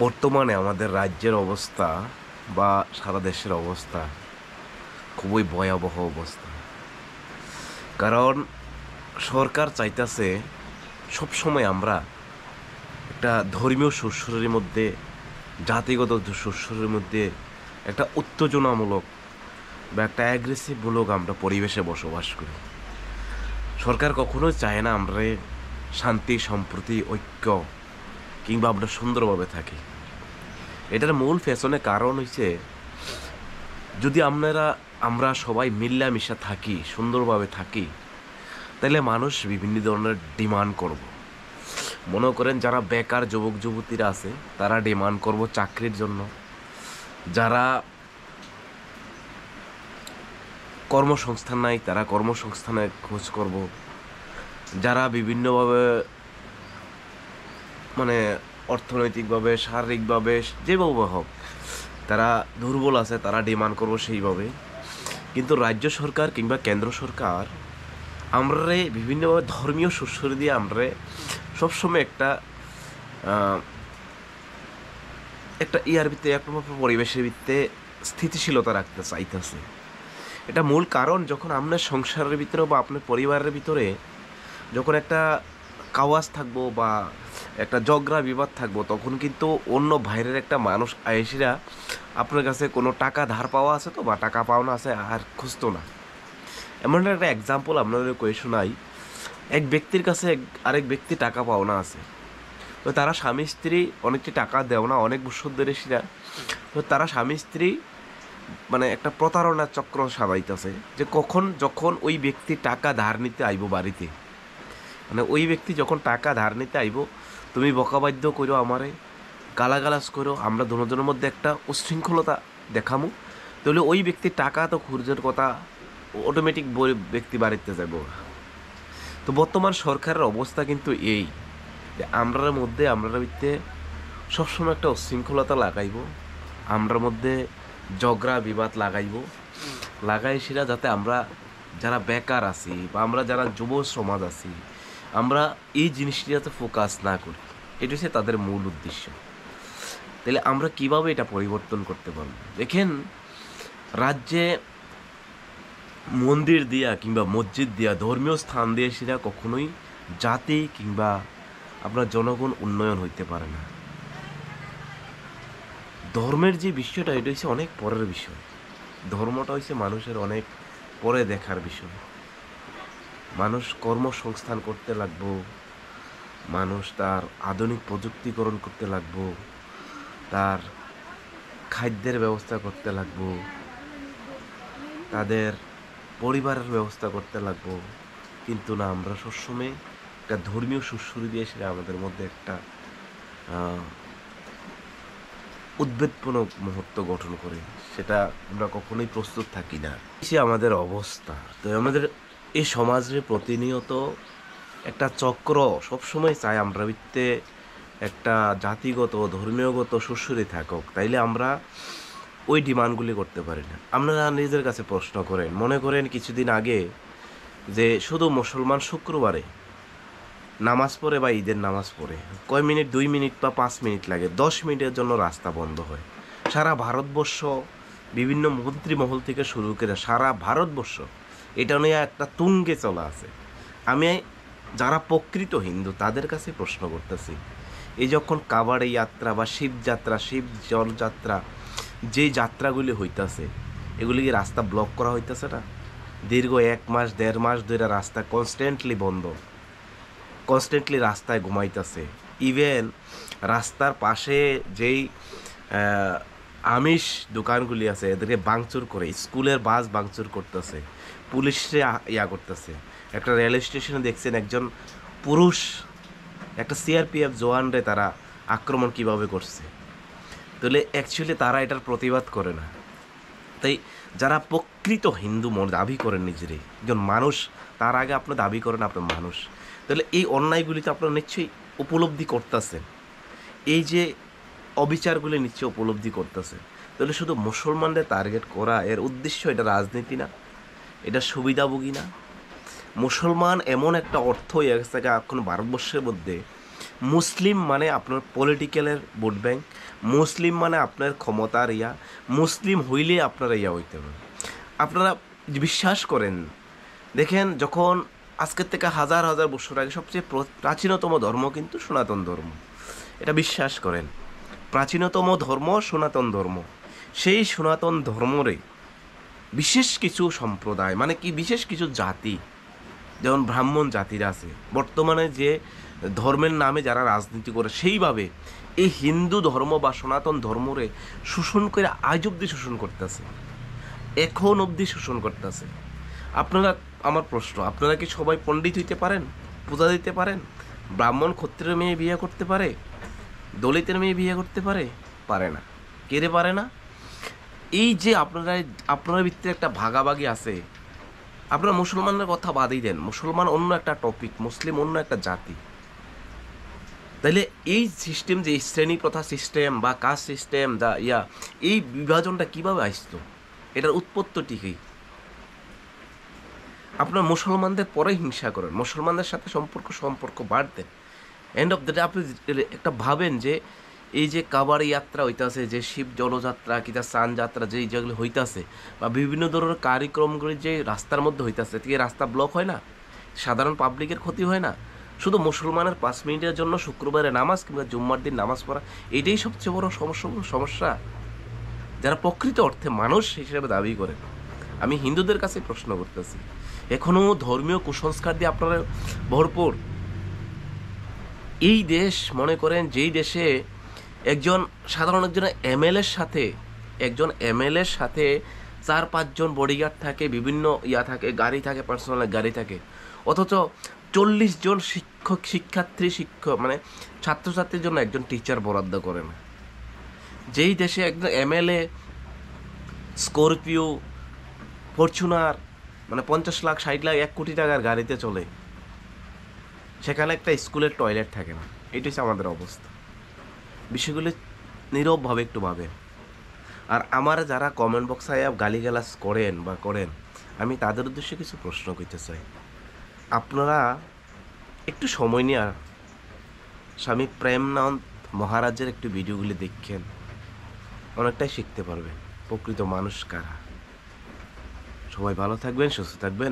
বর্তমানে আমাদের রাজ্যের অবস্থা বা সারা দেশের অবস্থা খুবই ভয়াবহ অবস্থা। কারণ সরকার চাইতেছে সবসময় আমরা একটা ধর্মীয় সুরসুরের মধ্যে, জাতিগত সুরসুরের মধ্যে একটা উত্তেজনামূলক বা একটা অ্যাগ্রেসিভমূলক আমরা পরিবেশে বসবাস করি। সরকার কখনোই চায় না আমরা শান্তি, সম্প্রীতি, ঐক্য কিংবা আমরা সুন্দরভাবে থাকি। এটার মূল পেছনে কারণ হচ্ছে, যদি আমরা সবাই মিল্লামিশা থাকি, সুন্দরভাবে থাকি, তাহলে মানুষ বিভিন্ন ধরনের ডিমান্ড করব। মনে করেন যারা বেকার যুবক যুবতীরা আছে তারা ডিমান্ড করব চাকরির জন্য, যারা কর্মসংস্থান নাই তারা কর্মসংস্থানের খোঁজ করব, যারা বিভিন্নভাবে মানে অর্থনৈতিকভাবে, শারীরিকভাবে, যেভাবে হোক তারা দুর্বল আছে তারা ডিমান্ড করব সেইভাবে। কিন্তু রাজ্য সরকার কিংবা কেন্দ্র সরকার আমরারে বিভিন্নভাবে ধর্মীয় সুস্বর দিয়ে আমরা সবসময় একটা একটা ইয়ার ভিত্তিতে, একটা পরিবেশের ভিত্তিতে স্থিতিশীলতা রাখতে চাইতেছে। এটা মূল কারণ, যখন আপনার সংসারের ভিতরে বা আপনার পরিবারের ভিতরে যখন একটা কাওয়াজ থাকবো বা একটা ঝগড়া বিবাদ থাকবো, তখন কিন্তু অন্য বাইরের একটা মানুষ আয়েসিরা আপনার কাছে কোনো টাকা ধার পাওয়া আছে তো বা টাকা পাওনা আছে আর খুঁজতো না। এমন একটা এক্সাম্পল আপনাদের কয়ে শোনাই। এক ব্যক্তির কাছে আরেক ব্যক্তি টাকা পাওনা আছে, তো তারা স্বামী স্ত্রী অনেকটি টাকা দেও না, অনেক বছর ধরে সেটা, তো তারা স্বামী স্ত্রী মানে একটা প্রতারণার চক্র সাজাইতেছে যে যখন ওই ব্যক্তি টাকা ধার নিতে আইব বাড়িতে, মানে ওই ব্যক্তি যখন টাকা ধার নিতে আইব, তুমি বকাবাদ্য করো, আমারে গালাগালাজ করো, আমরা দুজনের মধ্যে একটা উচ্ছৃঙ্খলতা দেখামু, তাহলে ওই ব্যক্তি টাকা তো খুঁজের কথা অটোমেটিক ব্যক্তি বাড়িতে যাব। তো বর্তমান সরকারের অবস্থা কিন্তু এই যে আমরার মধ্যে ভিত্তিতে সবসময় একটা উচ্ছৃঙ্খলতা লাগাইব, আমরার মধ্যে ঝগড়া বিবাদ লাগাই সেটা যাতে আমরা যারা বেকার আছি বা আমরা যারা যুব সমাজ আছি, আমরা এই জিনিসটি যাতে ফোকাস না করি। এটা হচ্ছে তাদের মূল উদ্দেশ্য। তাহলে আমরা কিভাবে এটা পরিবর্তন করতে পারব? দেখেন, রাজ্যে মন্দির দিয়া কিংবা মসজিদ দিয়া, ধর্মীয় স্থান দিয়ে সেটা কখনোই জাতি কিংবা আপনার জনগণ উন্নয়ন হইতে পারে না। ধর্মের যে বিষয়টা, এটা হচ্ছে অনেক পরের বিষয়। ধর্মটা হচ্ছে মানুষের অনেক পরে দেখার বিষয়। মানুষ কর্মসংস্থান করতে লাগবো, মানুষ তার আধুনিক প্রযুক্তিকরণ করতে লাগবো, তার খাদ্যের ব্যবস্থা করতে লাগবো, তাদের পরিবারের ব্যবস্থা করতে লাগবো। কিন্তু না, আমরা সবসময় একটা ধর্মীয় সুশ্রী দিয়ে সেটা আমাদের মধ্যে একটা উদ্বেগপূর্ণ মুহূর্ত গঠন করে, সেটা আমরা কখনোই প্রস্তুত থাকি না। সে আমাদের অবস্থা। তো আমাদের এই সমাজে প্রতিনিয়ত একটা চক্র সবসময় চায় আমরা ভিত্তে একটা জাতিগত, ধর্মীয়গত সুশ্রী থাকুক, তাইলে আমরা ওই ডিমান্ডগুলি করতে পারি না। আপনারা নিজের কাছে প্রশ্ন করেন, মনে করেন কিছুদিন আগে যে শুধু মুসলমান শুক্রবারে নামাজ পড়ে বা ঈদের নামাজ পড়ে কয় মিনিট, 2 মিনিট বা 5 মিনিট লাগে, 10 মিনিটের জন্য রাস্তা বন্ধ হয়। সারা ভারতবর্ষ, বিভিন্ন মন্ত্রী মহল থেকে শুরু করে সারা ভারতবর্ষ এটা নিয়ে একটা তুঙ্গে চলা আছে। আমি যারা প্রকৃত হিন্দু তাদের কাছে প্রশ্ন করতেছি, এই যখন কাবাড়ি যাত্রা বা শিবযাত্রা, শিব জলযাত্রা, যেই যাত্রাগুলি হইতাছে, এগুলি কি রাস্তা ব্লক করা হইতেছে না? দীর্ঘ 1 মাস 1.5 মাস ধরে রাস্তা কনস্ট্যান্টলি বন্ধ, কনস্ট্যান্টলি রাস্তায় ঘুমাইতেছে। ইভেন রাস্তার পাশে যেই আমিষ দোকানগুলি আছে এদেরকে ভাঙচুর করে, স্কুলের বাস ভাঙচুর করতেছে, পুলিশে করতেছে। একটা রেল স্টেশনে দেখছেন একজন পুরুষ একটা সিআরপিএফ জওয়ানরে তারা আক্রমণ কিভাবে করছে। তাহলে অ্যাকচুয়ালি তারা এটার প্রতিবাদ করে না। তাই যারা প্রকৃত হিন্দু দাবি করেন নিজেরই একজন মানুষ, তার আগে আপনি দাবি করেন আপনার মানুষ, তাহলে এই অন্যায়গুলি তো আপনারা নিশ্চয়ই উপলব্ধি করতেছেন, এই যে অবিচারগুলি নিশ্চয়ই উপলব্ধি করতেছেন। তাহলে শুধু মুসলমানদের টার্গেট করা এর উদ্দেশ্য, এটা রাজনীতি না, এটা সুবিধাভোগী না। মুসলমান এমন একটা অর্থ হয়ে গেছে এখন ভারতবর্ষের মধ্যে, মুসলিম মানে আপনার পলিটিক্যালের ভোট ব্যাংক, মুসলিম মানে আপনার ক্ষমতার ইয়া, মুসলিম হইলে আপনারা ইয়া হইতে হবে। আপনারা বিশ্বাস করেন, দেখেন যখন আজকের থেকে হাজার হাজার বছর আগে সবচেয়ে প্রাচীনতম ধর্ম কিন্তু সনাতন ধর্ম, এটা বিশ্বাস করেন। প্রাচীনতম ধর্ম সনাতন ধর্ম। সেই সনাতন ধর্মরে বিশেষ কিছু সম্প্রদায়, মানে কি বিশেষ কিছু জাতি, যেমন ব্রাহ্মণ জাতিরা আছে, বর্তমানে যে ধর্মের নামে যারা রাজনীতি করে সেইভাবে এই হিন্দু ধর্ম বা সনাতন ধর্মরে শোষণ করে আজ অব্দি শোষণ করতেছে, এখন অবধি শোষণ করতেছে। আপনারা, আমার প্রশ্ন, আপনারা কি সবাই পণ্ডিত হইতে পারেন, পূজা দিতে পারেন? ব্রাহ্মণ ক্ষত্রিয় মেয়ে বিয়ে করতে পারে? দলিতের মেয়ে বিয়ে করতে পারে? পারে না। কেড়ে পারে না? এই যে আপনার ভিতরে একটা ভাগাভাগি আছে। আপনারা মুসলমানদের কথা বাদই দেন, মুসলমান অন্য একটা টপিক, মুসলিম অন্য একটা জাতি। তাইলে এই সিস্টেম, যে শ্রেণী প্রথা সিস্টেম বা কাস্ট সিস্টেম যা এই বিভাজনটা কিভাবে আসতো? এটার উৎপত্তিটি কি? আপনার মুসলমানদের পরে হিংসা করেন, মুসলমানদের সাথে সম্পর্ক বাড়তেন। এন্ড অফ দ্য ডে আপনি একটা ভাবেন যে এই যে কাবাড়ি যাত্রা হইতাছে, যে শিব জলযাত্রা কিতা সান যাত্রা যেগুলো হইতাছে, বা বিভিন্ন ধরনের কার্যক্রমগুলি যে রাস্তার মধ্যে হইতাছে, এই রাস্তা ব্লক হয় না, সাধারণ পাবলিকের ক্ষতি হয় না, শুধু মুসলমানের 5 মিনিটের জন্য শুক্রবারে নামাজ কিংবা জুম্মার দিন নামাজ পড়া, এটাই সবচেয়ে বড় সমস্যা যারা প্রকৃত অর্থে মানুষ হিসেবে দাবি করে। আমি হিন্দুদের কাছে প্রশ্ন করতেছি, এখনও ধর্মীয় কুসংস্কার দিয়ে আপনারা ভরপুর। এই দেশ, মনে করেন যেই দেশে সাধারণ একজন এমএলএর সাথে 4-5 জন বডিগার্ড থাকে, বিভিন্ন থাকে, গাড়ি থাকে, পার্সোনাল গাড়ি থাকে, অথচ 40 জন মানে ছাত্রছাত্রীর জন্য একজন টিচার বরাদ্দ করে না। যেই দেশে একজন এমএলএ স্করপিও, ফরচুনার, মানে 50 লাখ 60 লাখ 1 কোটি টাকার গাড়িতে চলে, সেখানে একটা স্কুলের টয়লেট থাকে না। এটাই হচ্ছে আমাদের অবস্থা। বিষয়গুলো নীরবভাবে একটু ভাবেন। আর আমার যারা কমেন্ট বক্সে গালিগালাজ করেন, আমি তাদের উদ্দেশ্যে কিছু প্রশ্ন করতে চাই। আপনারা একটু সময় নিয়ে স্বামী প্রেমনাথ মহারাজের একটু ভিডিওগুলি দেখেন, অনেকটাই শিখতে পারবেন প্রকৃত মানুষ কারা। সবাই ভালো থাকবেন, সুস্থ থাকবেন।